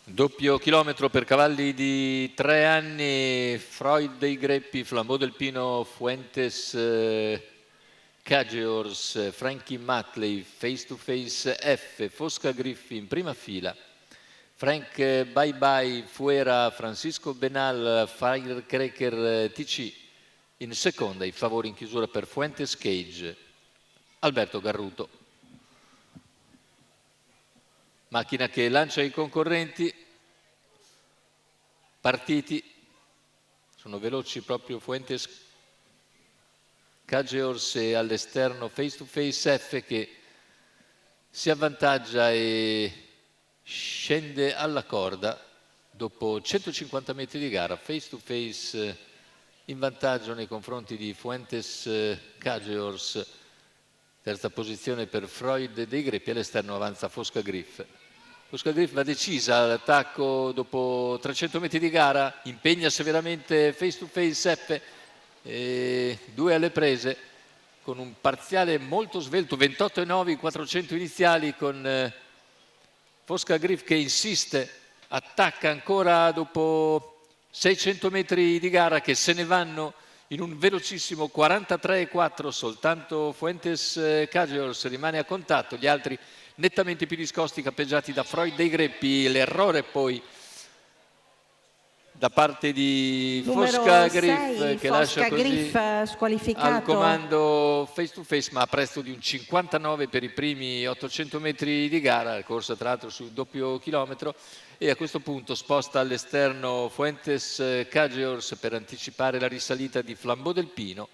Doppio chilometro per cavalli di 3 anni, Freud dei Greppi, Flambeau del Pino, Fuentes, Cageors, Frankie Matley, Face to Face F, Fosca Griffi in prima fila, Frank Bye Bye Fuera, Francisco Benal, Firecracker TC in seconda, i favori in chiusura per Fuentes Cage, Alberto Garruto. Macchina che lancia i concorrenti, partiti, sono veloci proprio Fuentes Cageors e all'esterno Face to Face F che si avvantaggia e scende alla corda dopo 150 metri di gara. Face to Face in vantaggio nei confronti di Fuentes Cageors, terza posizione per Freud dei Greppi, all'esterno avanza Fosca Griff. Fosca Griff va decisa all'attacco dopo 300 metri di gara, impegna severamente Face to Face F, due alle prese con un parziale molto svelto, 28,9 in 400 iniziali, con Fosca Griff che insiste, attacca ancora dopo 600 metri di gara che se ne vanno in un velocissimo 43,4, soltanto Fuentes Cageors rimane a contatto, gli altri nettamente più discosti, cappeggiati da Freud dei Greppi. L'errore poi da parte di Fosca Griff che lascia così Griff squalificato al comando Face to Face, ma a prezzo di un 59 per i primi 800 metri di gara, corsa tra l'altro sul doppio chilometro, e a questo punto sposta all'esterno Fuentes Cageors per anticipare la risalita di Flambeau del Pino,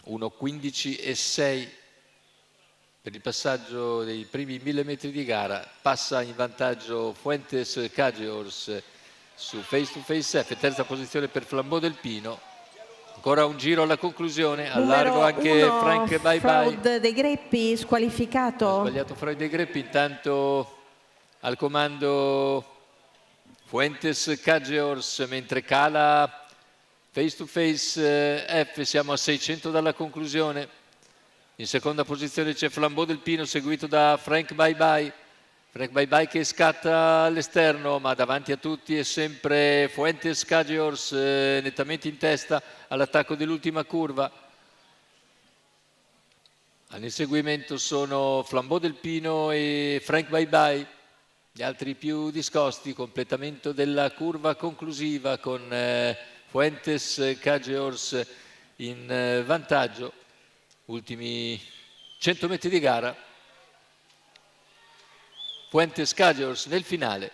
1,15,6 per il passaggio dei primi 1000 metri di gara. Passa in vantaggio Fuentes Cageors su Face to Face F, terza posizione per Flambeau del Pino. Ancora un giro alla conclusione, a largo anche Frank Bye Bye. Freud dei Greppi squalificato. Ha sbagliato Freud dei Greppi, intanto al comando Fuentes Cageors, mentre cala Face to Face F, siamo a 600 dalla conclusione. In seconda posizione c'è Flambeau del Pino, seguito da Frank Bye Bye. Frank Bye Bye che scatta all'esterno, ma davanti a tutti è sempre Fuentes Cageors, nettamente in testa all'attacco dell'ultima curva. All'inseguimento sono Flambeau del Pino e Frank Bye Bye, gli altri più discosti. Completamento della curva conclusiva con Fuentes Cageors in vantaggio. Ultimi 100 metri di gara, Fuentes Cageors nel finale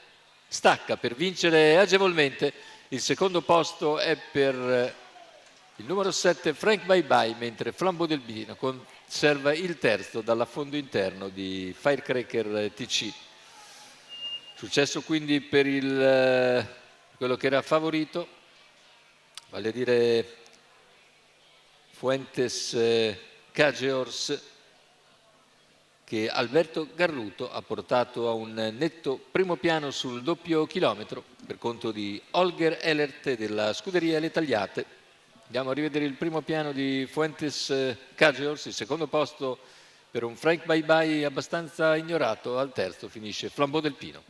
stacca per vincere agevolmente. Il secondo posto è per il numero 7 Frank Bye Bye, mentre Flambeau del Pino conserva il terzo dall'affondo interno di Firecracker TC. Successo quindi per quello che era favorito, vale a dire Fuentes Cageors, che Alberto Garruto ha portato a un netto primo piano sul doppio chilometro per conto di Holger Elert della scuderia Le Tagliate. Andiamo a rivedere il primo piano di Fuentes Cageors, il secondo posto per un Frank Bye Bye abbastanza ignorato, al terzo finisce Flambeau del Pino.